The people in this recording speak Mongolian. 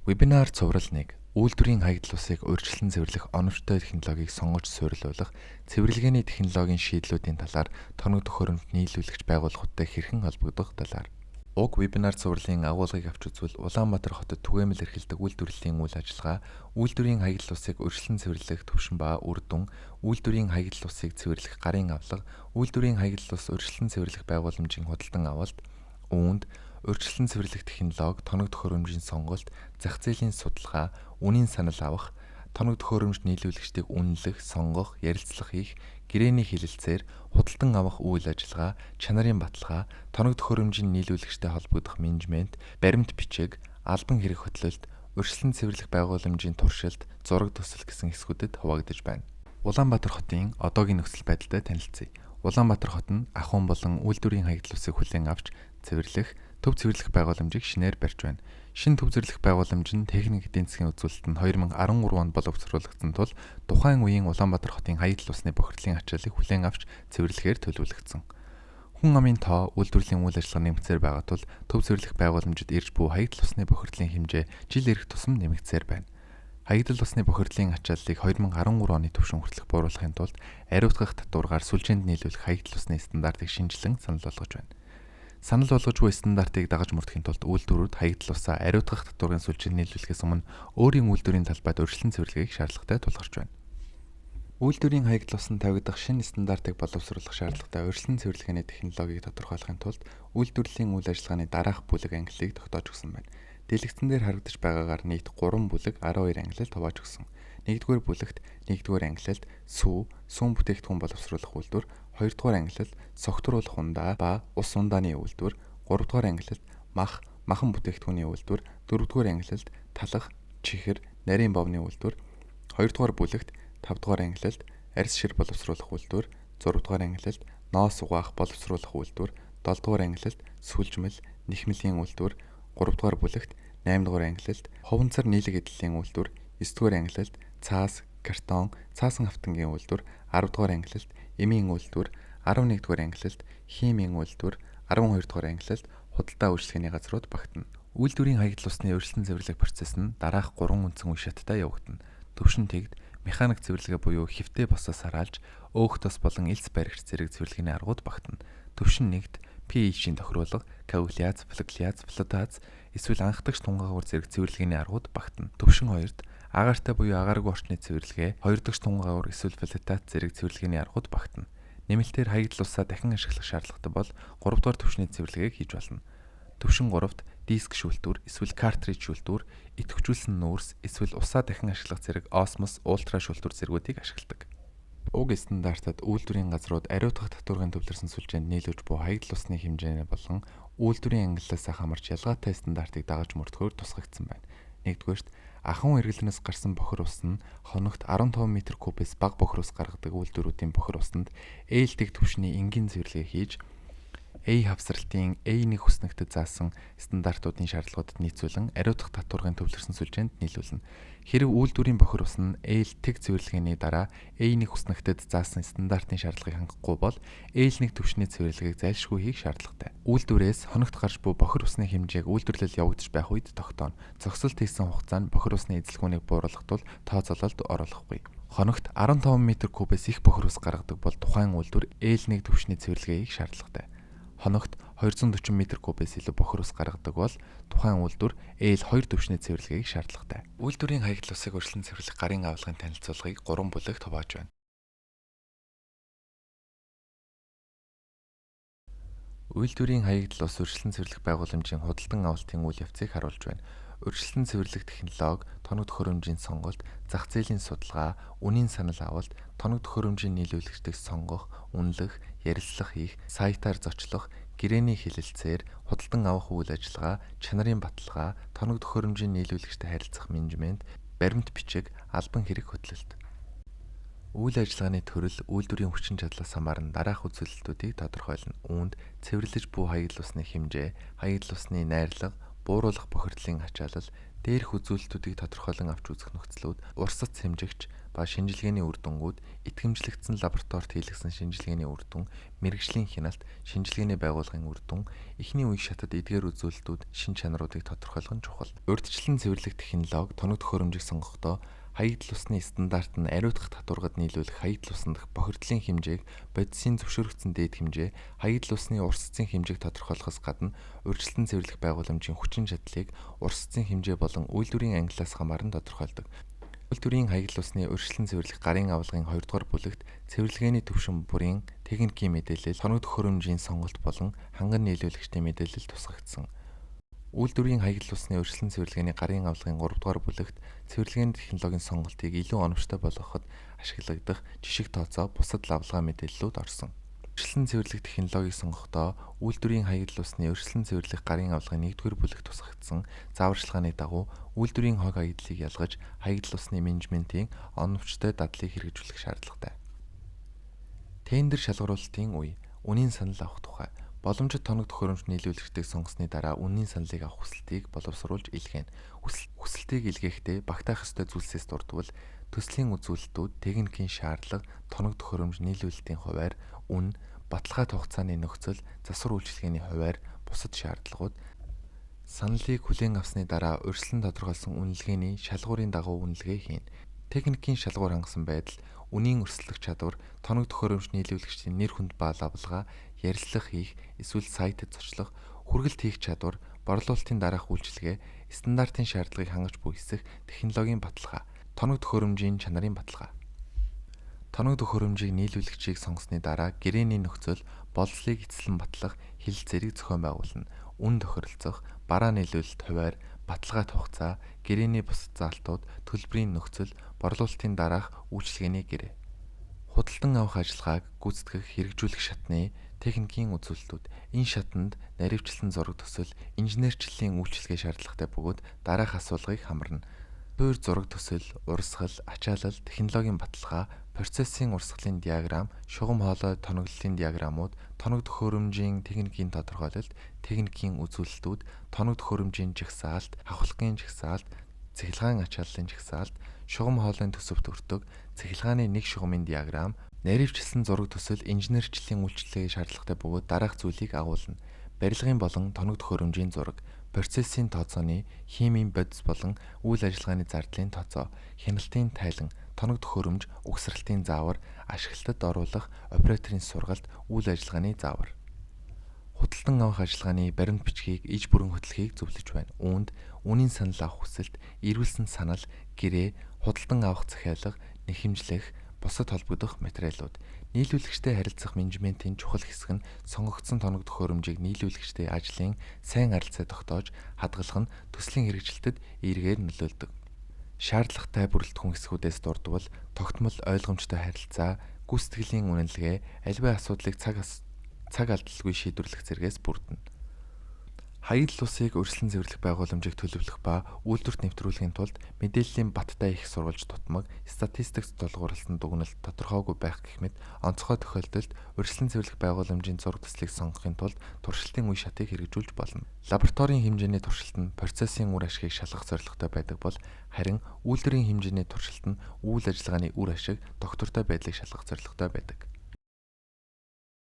Вебинар цуврал 1. Үйлдвэрийн хаягдл усыг урьдчилан цэвэрлэх оновчтой технологиг сонгож суурилуулах, цэвэрлэгээний технологийн шийдлүүдийн талаар тоног төхөөрөмж нийлүүлэгч байгууллагуудтай хэрхэн холбогдох талаар. Уг вебинар цувралын агуулгыг авч үзвэл Улаанбаатар хотод түгээмэл эрхэлдэг үйлдвэрлэлийн үйл ажиллагаа, үйлдвэрийн хаягдл усыг урьдчилан цэвэрлэх төвшин ба үр дүн, үйлдвэрийн хаягдл усыг цэвэрлэх гарын авлага, үйлдвэрийн хаягдл ус урьдчилан цэвэрлэх байгууламжийн худалдан авалт, үүнд урьдчилан цэвэрлэх технологи, тоног төхөөрөмжийн сонголт, зах зээлийн судалгаа, үнийн санал авах, тоног төхөөрөмж нийлүүлэгчдийг үнэлэх, сонгох, ярилцлага хийх, гэрээний хилэлцээр худалдан авах үйл ажиллагаа, чанарын баталгаа, тоног төхөөрөмжийн нийлүүлэгчтэй холбогдох менежмент, баримт бичиг, албан хэрэг хөтлөлт, урьдчилан цэвэрлэх байгууламжийн туршилт, зураг төсөл гэсэн хэсгүүдэд хуваагдаж байна. Улаанбаатар хотын одоогийн нөхцөл байдалтай танилцъя. Улаанбаатар хот нь ахуйн болон үйлдвэрийн хаягдл усыг хүлээн авч цэвэрлэх, төв цэвэрлэх байгууламжийг шинээр барьж байна. Шинэ төв цэвэрлэх байгууламж нь техник эдийн засгийн үзүүлэлт нь 2013 онд боловсруулагдсан тул тухайн үеийн Улаанбаатар хотын хаягдл усны бохирдлын ачааллыг хүлээн авч цэвэрлэхээр төлөвлөгдсөн. Хүн амын тоо үйлдвэрлэлийн үйл ажиллагаа нэмэгдсээр байгаа тул төв цэвэрлэх байгууламжид ирж буй хаягдл усны бохирдлын хэмжээ жил ирэх тусам нэмэгдсээр байна. Хаягдл усны бохирдлын ачааллыг 2013 оны түвшин хүртэлх бууруулахын тулд ариутгах татваргаар сүлжээнд нийлүүлэх хаягдл усны стандартыг шинжилэн санал болгож байна. Санал болгож буй стандартыг дагаж мөрдөхийн тулд үйлдвэрүүд хаягдл усаа ариутгах татварын сүлжээнд нийлүүлэхээс өмнө өөрийн үйлдвэрийн талбайд урьдчилан цэвэрлэгийг шаардлагатай тулгарч байна. Үйлдвэрийн хаягдл усанд тавигдах шинэ стандартыг боловсруулах шаардлагатай урьдчилан цэвэрлэгээний технологиг тодорхойлохын тулд үйлдвэрлэлийн үйл ажиллагааны дараах бүлэг ангиллыг тогтоож өгсөн байна. Дэлгэцэн дээр харагдаж байгаагаар нийт 3 бүлэг 12 ангилал товоож өгсөн. 1-р бүлэгт 1-р ангилалд сүүн бүтээгдэхүүн боловсруулах үйлдвэр, 2-р ангилалд согтруулах ундаа ба ус ундааны үйлдвэр, 3-р ангилалд махан бүтээгдэхүүний үйлдвэр, 4-р ангилалд талах, чихэр, нарийн бовны үйлдвэр, 2-р бүлэгт 5-р ангилалд арьс шир боловсруулах үйлдвэр, 6-р ангилалд ноос угаах боловсруулах үйлдвэр, 7-р ангилалд сүлжмэл, нэхмэлийн үйлдвэр, 3-р бүлэгт 8-р ангилалд ховонцор нийлэг эдлэлийн үйлдвэр, 9-р ангилалд цаас, картон, цаасан автангийн үйлдвэр, 10-р ангилалд эмийн үйлдвэр, 11-р ангилалд химийн үйлдвэр, 12-р ангилалд худалдаа үйлчлэгээний газрууд багтана. Үйлдвэрийн хаягдл усны урьдчилан цэвэрлэх процесс нь дараах 3 үндсэн үе шаттай явагдана. Төвшин тэгд, механик цэвэрлэгээ буюу хэвтээ босоос хараалж, өөх тос болон элс баригч зэрэг цэвэрлэгээний аргууд багтана. Төвшин 1-д pH-ийн тохируулга, коагуляц, флотаз, эсвэл анхдагч тунгаагуур зэрэг цэвэрлэгээний аргууд багтана. Төвшин 2-д агаартай буюу агааргүй орчны цэвэрлэгээ, 2-дагч тунгаагуур эсвэл флотаз зэрэг цэвэрлэгээний аргууд багтана. Нэмэлтээр хаягдл усаа дахин ашиглах шаардлагатай бол 3-р түвшний цэвэрлэгээг хийж болно. Төвшин 3-д диск шүүлтүүр, эсвэл картридж шүүлтүүр, идэвхжүүлсэн нүүрс, эсвэл усаа дахин ашиглах зэрэг осмос, ультра шүүлтүүр зэргүүдийг ашигладаг. Уг стандартад үйлдвэрийн газрууд ариутгах татваргийн төвлөрсөн сүлжээнд нийлүүлж буй хаягдл усны хэмжээ болон үйлдвэрийн ангиллаасаа хамаарч ялгаатай стандартыг дагаж мөрдөхөөр тусгагдсан байна. 1-р ахуйн эргэлнээс гарсан бохир ус нь хоногт 15 м3-ээс бага бохир ус гаргадаг үйлдвэрүүдийн бохир усанд ээлдэг түвшний энгийн цэвэрлэгээ хийж хавсралтын A1 хүснэгтэд заасан стандартуудын шаардлагуудад нийцүүлэн ариутгах татваргын төвлөрсөн сүлжээнд нийлүүлнэ. Хэрэв үйлдвэрийн бохир ус нь тэг цэвэрлэгээний дараа A1 хүснэгтэд заасан стандартын шаардлагыг хангахгүй бол A1 түвшний цэвэрлэгийг зайлшгүй хийх шаардлагатай. Үйлдвэрээс хоногт гарч буй бохир усны хэмжээг үйлдвэрлэл явагдаж байх үед тогтооно. Зогсолт хийсэн хугацаанд бохир усны эзлэгүүнийг бууруулах тул тооцоололд оруулахгүй. Хоногт 15 м3-ээс их бохир ус гаргадаг бол тухайн үйлдвэр A1 түвшний цэвэрлэгийг шаардлагатай. Хоногт 240 м3-ээс илүү бохир ус гаргадаг бол тухайн үйлдвэр L2 түвшний цэвэрлэгийг шаардлагатай. Үйлдвэрийн хаягдл усыг урьдчилан цэвэрлэх гарын авалгын танилцуулгыг 3 бүлэгт хувааж байна. Үйлдвэрийн хаягдл ус урьдчилан цэвэрлэх байгууламжийн худалдан авалтын үйл явцыг харуулж байна. Урьдчилан цэвэрлэх технологи, тоног төхөөрөмжийн сонголт, зах зээлийн судалгаа, үнийн санал авалт, тоног төхөөрөмжийн нийлүүлэгчдийг сонгох, үнэлэх, ярилцлага хийх, сайтаар зочлох, гэрээний хилэлцээр худалдан авах үйл ажиллагаа, чанарын баталгаа, тоног төхөөрөмжийн нийлүүлэгчтэй харилцах менежмент, баримт бичиг, албан хэрэг хөтлөлт. Үйл ажиллагааны төрөл, үйлдвэрийн хүчин чадлаас хамааран дараах үзүүлэлтүүдийг тодорхойлно. Үүнд цэвэрлэж буй хаягдл усны хэмжээ, хаягдл усны найрлага, бууруулах бохирдлын ачаалал, Дээрх үзүүлэлтүүдийг тодорхойлон авч үзэх нөхцлүүд урсгац хэмжигч ба шинжилгээний үр дүнгууд, итгэмжлэгдсэн лабораторид хийлгэсэн шинжилгээний үр дүн, мэрэгжлийн хяналт, шинжилгээний байгууллагын үр дүн, эхний үе шатад эдгээр үзүүлэлтүүд шин чанаруудыг тодорхойлох нь чухал. Урьдчилан цэвэрлэх технологи тоног төхөөрөмжийг сонгохдоо хаягдл усны стандарт нь ариутгах татваргад нийлүүлэх хаягдл усны бохирдлын хэмжээг, бодисын зөвшөөрөгдсөн дээд хэмжээ, хаягдл усны урсцын хэмжээг тодорхойлохоос гадна урьдчилан цэвэрлэх байгууламжийн хүчин чадлыг урсцын хэмжээ болон үйлдвэрийн ангиллаас хамааран тодорхойлдог. Үйлдвэрийн хаягдл усны урьдчилан цэвэрлэх гарын авалгын 2 дугаар бүлэгт цэвэрлэгээний төвшин бүрийн техникийн мэдээлэл, тоног төхөөрөмжийн сонголт болон ханган нийлүүлэгчдийн мэдээлэл тусгагдсан. Үйлдвэрийн хаягдл усны урьдчилан цэвэрлэгээний гарын авалгын 3 дугаар бүлэгт цэвэрлэгээний технологийн сонголтыг илүү оновчтой болгоход ашиглагдах жишг тооцоо, бусад лавлгаа мэдээллүүд орсон. Урьдчилан цэвэрлэх технологийг сонгохдоо үйлдвэрийн хаягдл усны урьдчилан цэвэрлэх гарын авалгын 1-р бүлэгт тусгагдсан зааварчилгааны дагуу үйлдвэрийн хог хаягдлыг ялгаж хаягдл усны менежментийн оновчтой дадлыг хэрэгжүүлэх шаардлагатай. Тендер шалгаруулалтын үе, үнийн санал авах тухай. Боломжит тоног төхөөрөмж нийлүүлэгчдийг сонгосны дараа үнийн саналыг авах хүсэлтийг боловсруулж илгээнэ. Хүсэлтийг илгээхдээ багтаах ёстой зүйлсээс дурдвал төслийн үзүүлэлтүүд, техникийн шаардлага, тоног төхөөрөмж нийлүүлэлтийн хуваарь, үн, баталгаат хугацааны нөхцөл, засвар үйлчилгээний хуваарь, бусад шаардлагууд, саналыг хүлээн авсны дараа урьдчилан тодорхойлсон үнэлгээний шалгуурын дагуу үнэлгээ хийн. Техникийн шалгуур хангасан байдал, үнийн өрсөлдөх чадвар, тоног төхөөрөмж нийлүүлэгчдийн нэр хүнд ба лавлгаа, ярилцлага хийх, эсвэл сайтад зочлох, хүргэлт хийх чадвар, борлуулалтын дараах үйлчилгээ, стандартын шаардлагыг хангаж буй эсэх, технологийн баталгаа, тоног төхөөрөмжийн чанарын баталгаа. Тоног төхөөрөмжийг нийлүүлэгчийг сонгосны дараа гэрээний нөхцөл, боловсрыг эцэслэн батлах, хил зэрэг зохион байгуулна. Үн тохиролцох, бараа нийлүүлэлт хуваарь, баталгаат хугацаа, гэрээний бусад заалтууд, төлбөрийн нөхцөл, борлуулалтын дараах үйлчилгээний гэрээ. Худалдан авах ажиллагааг гүйцэтгэх, хэрэгжүүлэх шатны техникийн үзүүлэлтүүд. Энэ шатанд наривчлсан зураг төсөл, инженерчлэлийн үйлчилгээ шаардлагатай бөгөөд дараах асуулгыг хамарна. Суур зураг төсөл, урсгал, ачаалал, технологийн баталгаа, процессын урсгалын диаграмм, шугам хоолой тоноглолтын диаграммууд, тоног төхөөрөмжийн техникийн тодорхойлолт, техникийн үзүүлэлтүүд, тоног төхөөрөмжийн жагсаалт, хавхлагын жагсаалт, цахилгаан ачааллын жагсаалт, шугам хоолойн төсөвт өртөг, цахилгааны нэг шугамын диаграмм, наривчлсан зураг төсөл, инженерчлэлийн үйлчилгээ шаардлагатай бөгөөд дараах зүйлийг агуулна. Барилгын болон тоног төхөөрөмжийн зураг, процессын тооцооны, химийн бодис болон үйл ажиллагааны зардлын тооцоо, хяналтын тайлан, тоног төхөөрөмж, угсралтын заавар, ашиглалтад оруулах, операторын сургалт, үйл ажиллагааны заавар. Худалдан авах ажиллагааны баримт бичгийг, иж бүрэн хөтлөхийг зөвлөж байна. Үүнд үнийн санал авах хүсэлт, эрүүлсэн санал, гэрээ, худалдан авах захиалга, нэхэмжлэх, бусад холбогдох материалууд. Нийлүүлэгчтэй харилцах менежментийн чухал хэсэг нь сонгогдсон тоног төхөөрөмжийг нийлүүлэгчтэй ажлын сайн харилцаа тогтоож хадгалах нь төслийн хэрэгжилтэд эергээр нөлөөлдөг. Шаардлагатай бүрэлдэхүүн хэсгүүдээс дурдвал тогтмол ойлгомжтой харилцаа, гүйцэтгэлийн үнэлгээ, аливаа асуудлыг цаг алдалгүй шийдвэрлэх зэргээс бүрдэнэ. Хаягдл усыг урьдчилан цэвэрлэх байгууламжийг төлөвлөх ба үйлдвэрт нэвтрүүлэхийн тулд мэдээллийн баттай их сурвалж тутмаг, статистикс тулгуурласан дүгнэлт тодорхойгүй байх гэх мэт онцгой тохиолдолд урьдчилан цэвэрлэх байгууламжийн зураг төслийг сонгохын тулд туршилтын үе шатыг хэрэгжүүлж болно. Лабораторийн хэмжээний туршилт нь процессын үр ашгийг шалгах зорилготой байдаг бол харин үйлдвэрийн хэмжээний туршилт нь үйл ажиллагааны үр ашиг, доктортой байдлыг шалгах зорилготой байдаг.